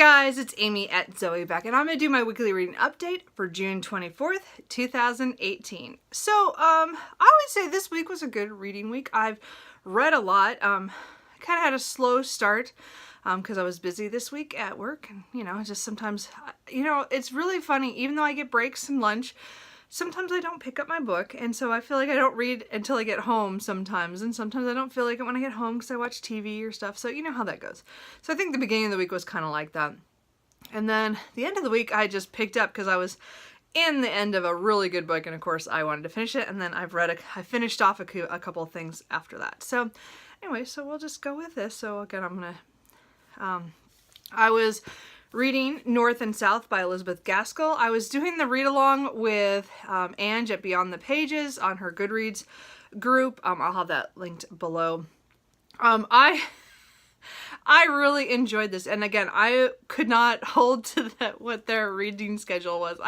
guys, it's Amy at Zoe back, and I'm going to do my weekly reading update for June 24th, 2018. So, I would say this week was a good reading week. I've read a lot. I kind of had a slow start because I was busy this week at work, and, just sometimes, it's really funny, even though I get breaks and lunch, sometimes I don't pick up my book, and so I feel like I don't read until I get home sometimes, and sometimes I don't feel like it when I get home because I watch TV or stuff, so you know how that goes. So I think the beginning of the week was kind of like that. And then the end of the week I just picked up because I was in the end of a really good book, and of course I wanted to finish it, and then I finished off a couple of things after that. So anyway, so we'll just go with this. So again, I was reading North and South by Elizabeth Gaskell. I was doing the read-along with Ange at Beyond the Pages on her Goodreads group. I'll have that linked below. I really enjoyed this, and again, I could not hold to what their reading schedule was.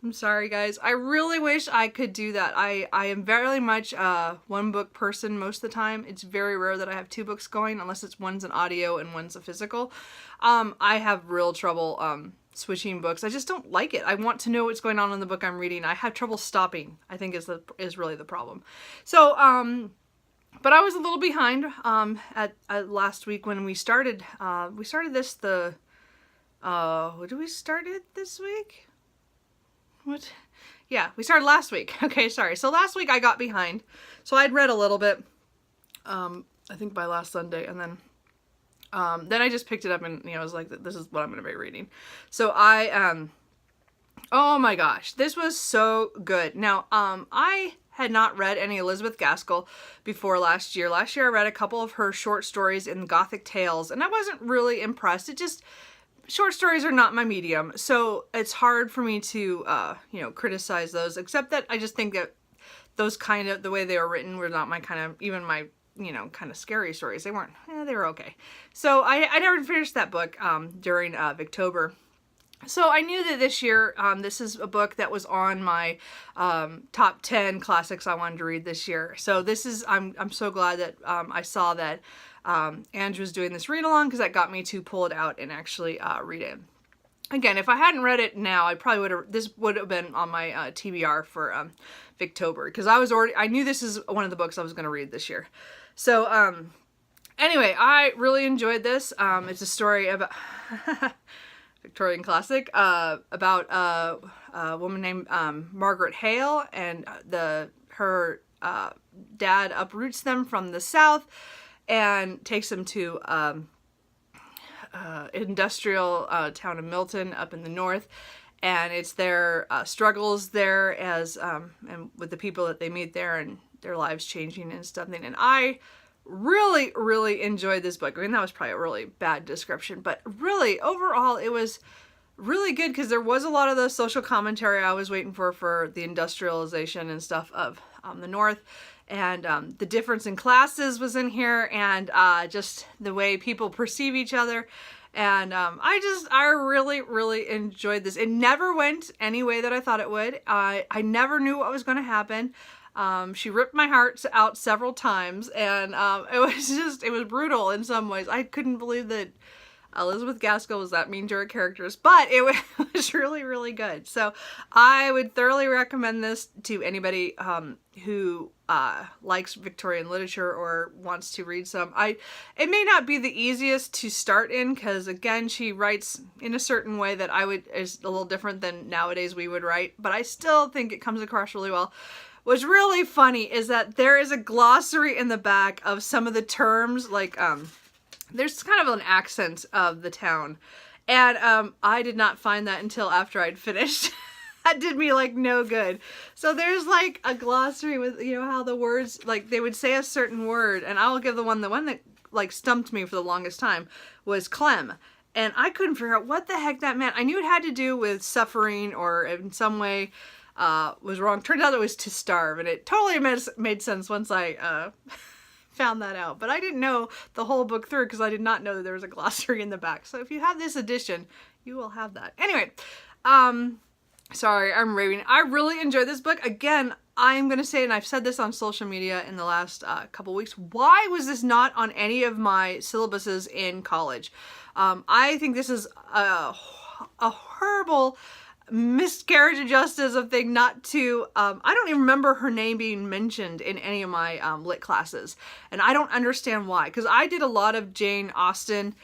I'm sorry guys. I really wish I could do that. I am very much a one book person most of the time. It's very rare that I have two books going unless one's an audio and one's a physical. I have real trouble switching books. I just don't like it. I want to know what's going on in the book I'm reading. I have trouble stopping, I think is really the problem. So, but I was a little behind at last week when we started this what did we start it this week? What? Yeah, we started last week. Okay, sorry. So last week I got behind. So I'd read a little bit, I think by last Sunday, and then I just picked it up and, I was like, this is what I'm going to be reading. So oh my gosh, this was so good. Now, I had not read any Elizabeth Gaskell before last year. Last year I read a couple of her short stories in Gothic Tales, and I wasn't really impressed. Short stories are not my medium, so it's hard for me to, criticize those, except that I just think that those the way they were written were not my kind of, even my, kind of scary stories. They weren't, they were okay. So I never finished that book during Victober. So I knew that this year, this is a book that was on my top 10 classics I wanted to read this year. So this is, I'm so glad that I saw that Andrew was doing this read along, because that got me to pull it out and actually read it. Again, if I hadn't read it now, this would have been on my TBR for Victober, because I knew this is one of the books I was going to read this year. So anyway, I really enjoyed this. It's a story about Victorian classic about a woman named Margaret Hale, and her dad uproots them from the South and takes them to industrial town of Milton up in the north, and it's their struggles there as and with the people that they meet there, and their lives changing and stuff. And I really, really enjoyed this book. I mean, that was probably a really bad description, but really overall it was really good, because there was a lot of the social commentary I was waiting for the industrialization and stuff of the North. And the difference in classes was in here, and just the way people perceive each other. And I really, really enjoyed this. It never went any way that I thought it would. I never knew what was going to happen. She ripped my heart out several times, and it was brutal in some ways. I couldn't believe that Elizabeth Gaskell was that mean to her characters, but it was really, really good. So I would thoroughly recommend this to anybody who likes Victorian literature or wants to read some. It may not be the easiest to start in, because again, she writes in a certain way that is a little different than nowadays we would write, but I still think it comes across really well. What's really funny is that there is a glossary in the back of some of the terms, like there's kind of an accent of the town, and I did not find that until after I'd finished. That did me like no good. So there's like a glossary with, how the words, like they would say a certain word, and I will give the one that like stumped me for the longest time was clem. And I couldn't figure out what the heck that meant. I knew it had to do with suffering or in some way was wrong. Turned out it was to starve, and it totally made sense once I found that out. But I didn't know the whole book through, because I did not know that there was a glossary in the back. So if you have this edition, you will have that. Anyway, sorry, I'm raving. I really enjoyed this book. Again, I'm going to say, and I've said this on social media in the last couple weeks, why was this not on any of my syllabuses in college? I think this is a horrible miscarriage of justice of thing not to, I don't even remember her name being mentioned in any of my lit classes. And I don't understand why, because I did a lot of Jane Austen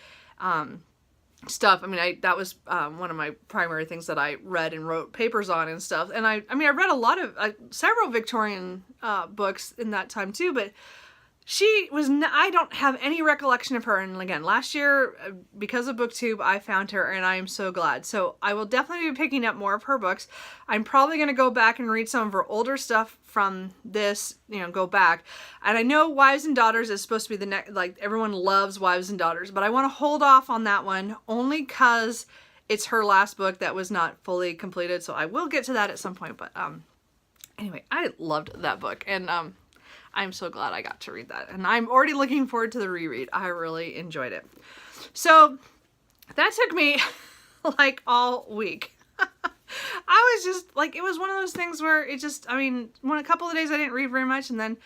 stuff. I mean, that was one of my primary things that I read and wrote papers on and stuff. And I read a lot of, several Victorian books in that time too, but she was, I don't have any recollection of her. And again, last year, because of BookTube, I found her and I am so glad. So I will definitely be picking up more of her books. I'm probably going to go back and read some of her older stuff from this, go back. And I know Wives and Daughters is supposed to be the next, like everyone loves Wives and Daughters, but I want to hold off on that one only because it's her last book that was not fully completed. So I will get to that at some point. But anyway, I loved that book. And I'm so glad I got to read that. And I'm already looking forward to the reread. I really enjoyed it. So that took me like all week. I was just like, it was one of those things where it just, a couple of days I didn't read very much. And then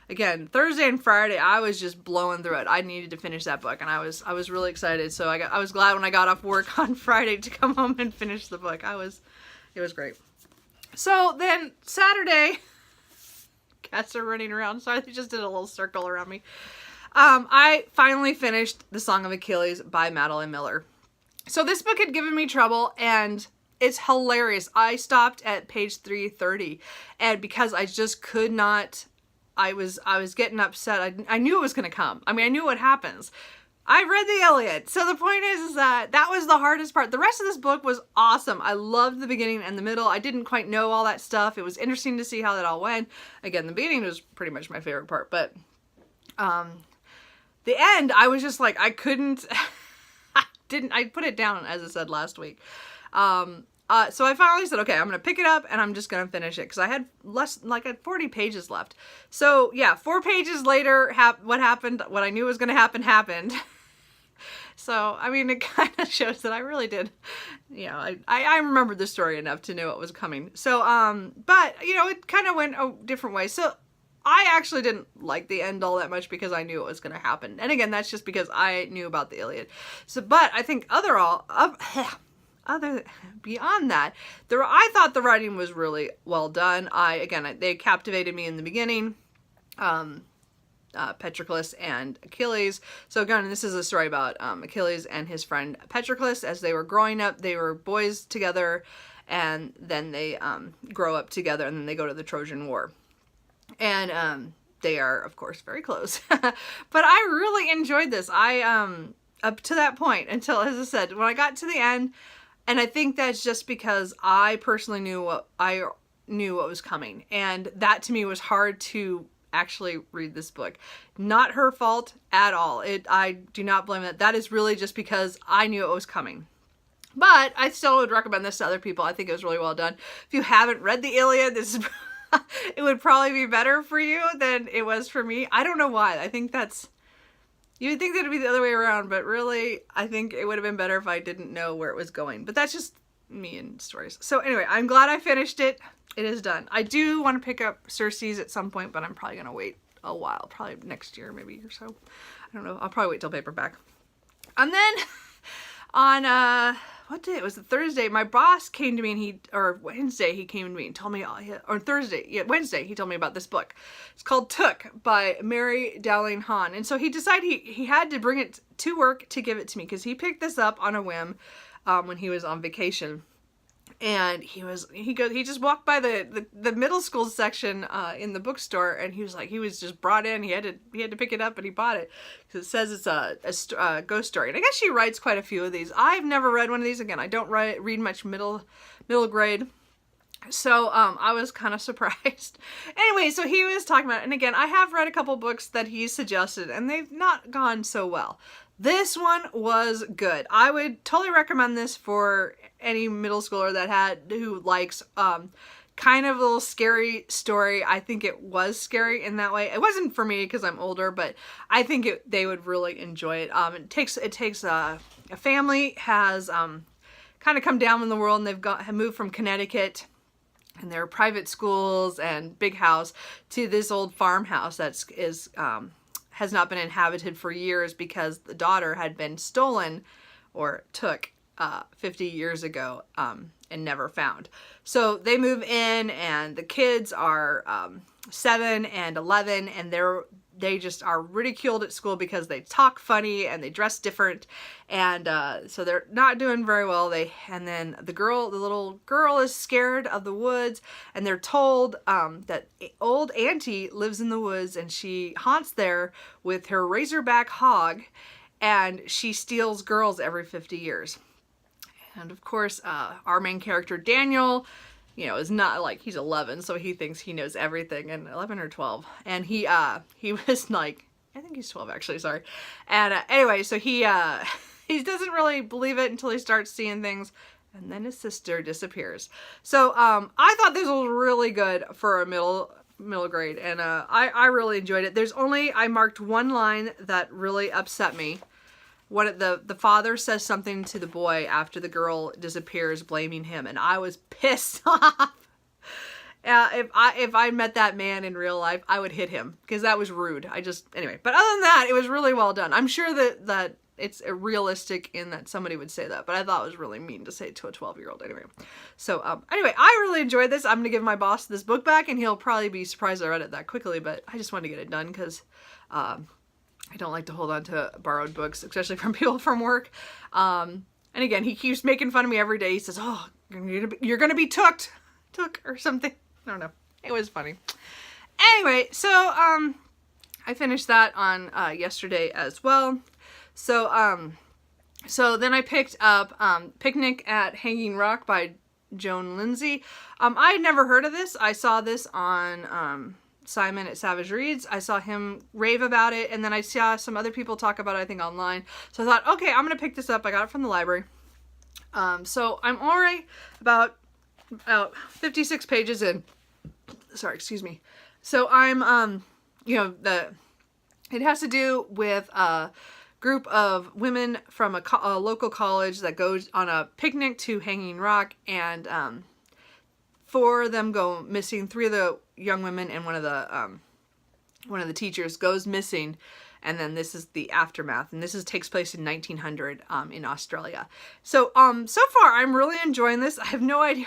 again, Thursday and Friday, I was just blowing through it. I needed to finish that book and I was really excited. So I was glad when I got off work on Friday to come home and finish the book. It was great. So then Saturday, cats are running around, so I just did a little circle around me. I finally finished The Song of Achilles by Madeline Miller. So this book had given me trouble, and it's hilarious. I stopped at page 330, and because I just could not, I was getting upset. I knew it was going to come. I knew what happens. I read the Iliad. So the point is that was the hardest part. The rest of this book was awesome. I loved the beginning and the middle. I didn't quite know all that stuff. It was interesting to see how that all went. Again, the beginning was pretty much my favorite part, but the end, I was just like, I couldn't, I put it down as I said last week. So I finally said, okay, I'm going to pick it up and I'm just going to finish it because I had I had 40 pages left. So yeah, 4 pages later, what happened, what I knew was going to happen, happened. So, it kind of shows that I really did, I remembered the story enough to know what was coming. So, but, it kind of went a different way. So, I actually didn't like the end all that much because I knew it was going to happen. And again, that's just because I knew about the Iliad. So, but I think beyond that, I thought the writing was really well done. They captivated me in the beginning. Patroclus and Achilles. So again, this is a story about Achilles and his friend Patroclus. As they were growing up, they were boys together, and then they grow up together, and then they go to the Trojan War. And they are, of course, very close. But I really enjoyed this. Up to that point, until, as I said, when I got to the end, and I think that's just because I personally knew what was coming. And that to me was hard to actually read this book. Not her fault at all. I do not blame that. That is really just because I knew it was coming. But I still would recommend this to other people. I think it was really well done. If you haven't read the Iliad, it would probably be better for you than it was for me. I don't know why. I think you would think that it'd be the other way around, but really, I think it would have been better if I didn't know where it was going. But that's just me and stories. So anyway, I'm glad I finished it. It is done. I do want to pick up Circe's at some point, but I'm probably going to wait a while. Probably next year, maybe, or so. I don't know. I'll probably wait till paperback. And then on, what day? It was Thursday. My boss came to me or Wednesday, he came to me and told me, Wednesday, he told me about this book. It's called Took by Mary Dowling Hahn. And so he decided he had to bring it to work to give it to me because he picked this up on a whim when he was on vacation. And he just walked by the middle school section in the bookstore, and he was just brought in. He had to pick it up, and he bought it because it says it's a ghost story. And I guess she writes quite a few of these. I've never read one of these. Again, I don't read much middle grade, so I was kind of surprised. Anyway, so he was talking about it, and again, I have read a couple books that he suggested, and they've not gone so well. This one was good. I would totally recommend this for any middle schooler who likes kind of a little scary story. I think it was scary in that way. It wasn't for me because I'm older, but I think they would really enjoy it. It takes a family has kind of come down in the world, and have moved from Connecticut and there are private schools and big house, to this old farmhouse has not been inhabited for years because the daughter had been stolen or took 50 years ago and never found. So they move in, and the kids are 7 and 11, and they just are ridiculed at school because they talk funny and they dress different, and so they're not doing very well. And then the little girl is scared of the woods, and they're told that old auntie lives in the woods, and she haunts there with her razorback hog, and she steals girls every 50 years. And of course, our main character, Daniel, is not like, he's 11, so he thinks he knows everything, and 11 or 12. And he was like, I think he's 12 actually, sorry. And anyway, so he doesn't really believe it until he starts seeing things, and then his sister disappears. So I thought this was really good for a middle grade, and I really enjoyed it. I marked one line that really upset me. The father says something to the boy after the girl disappears, blaming him, and I was pissed off. If I met that man in real life, I would hit him because that was rude. Anyway. But other than that, it was really well done. I'm sure that it's realistic in that somebody would say that, but I thought it was really mean to say it to a 12-year-old anyway. So anyway, I really enjoyed this. I'm gonna give my boss this book back, and he'll probably be surprised I read it that quickly. But I just wanted to get it done because I don't like to hold on to borrowed books, especially from people from work. And again, he keeps making fun of me every day. He says, "Oh, you're gonna be took or something." I don't know. It was funny. Anyway, so I finished that on yesterday as well. So then I picked up Picnic at Hanging Rock by Joan Lindsay. I had never heard of this. I saw this on Simon at Savage Reads. I saw him rave about it, and then I saw some other people talk about it, I think, online. So I thought, okay, I'm gonna pick this up. I got it from the library. So I'm already about 56 pages in. Sorry, excuse me. So I'm, it has to do with a group of women from a local college that goes on a picnic to Hanging Rock, and 4 of them go missing. 3 of the young women and one of the teachers goes missing, and then this is the aftermath, and this takes place in 1900 in Australia. So so far I'm really enjoying this. I have no idea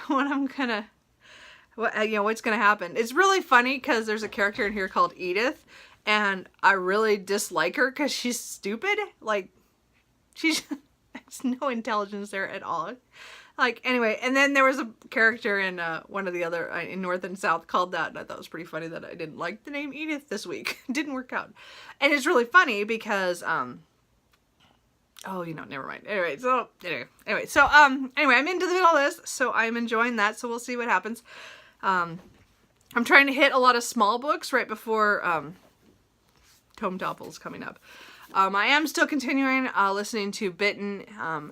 what's gonna happen. It's really funny because there's a character in here called Edith, and I really dislike her because she's stupid. Like, she's there's no intelligence there at all. Like, anyway, and then there was a character in one of the other, in North and South, called that, and I thought it was pretty funny that I didn't like the name Edith this week. It didn't work out. And it's really funny because, never mind. Anyway, so I'm into the middle of this, so I'm enjoying that, so we'll see what happens. I'm trying to hit a lot of small books right before, Tome Topple's coming up. I am still continuing listening to Bitten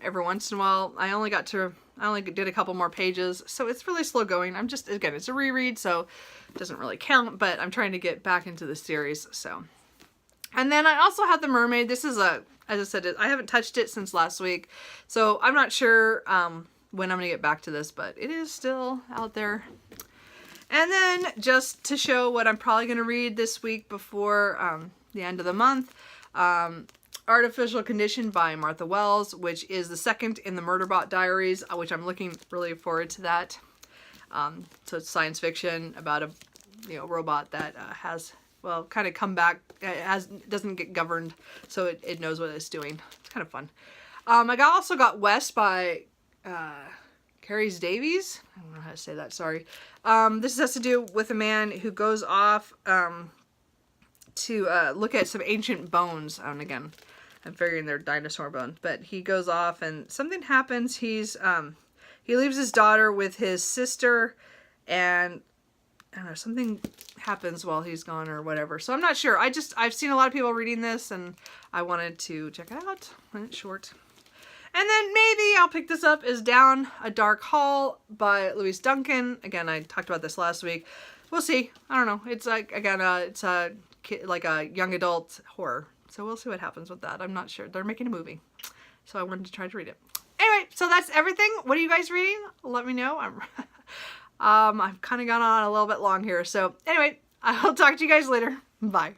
every once in a while. I only did a couple more pages, so it's really slow going. It's a reread, so it doesn't really count, but I'm trying to get back into the series, so. And then I also have The Mermaid. This is as I said, I haven't touched it since last week, so I'm not sure when I'm going to get back to this, but it is still out there. And then, just to show what I'm probably going to read this week before the end of the month, Artificial Condition by Martha Wells, which is the second in the Murderbot Diaries, which I'm looking really forward to that. So it's science fiction about a robot that has kind of come back, doesn't get governed, so it knows what it's doing. It's kind of fun. I also got West by Carrie Davies. I don't know how to say that, sorry. This has to do with a man who goes off to look at some ancient bones. And again, I'm figuring they're dinosaur bones, but he goes off and something happens. He leaves his daughter with his sister, and I don't know, something happens while he's gone or whatever. So I'm not sure. I've seen a lot of people reading this, and I wanted to check it out. And it's short. And then maybe I'll pick this up is Down a Dark Hall by Louise Duncan. Again, I talked about this last week. We'll see. I don't know. It's like, again, it's a young adult horror. So we'll see what happens with that. I'm not sure. They're making a movie. So I wanted to try to read it. Anyway, so that's everything. What are you guys reading? Let me know. I've kind of gone on a little bit long here. So anyway, I will talk to you guys later. Bye.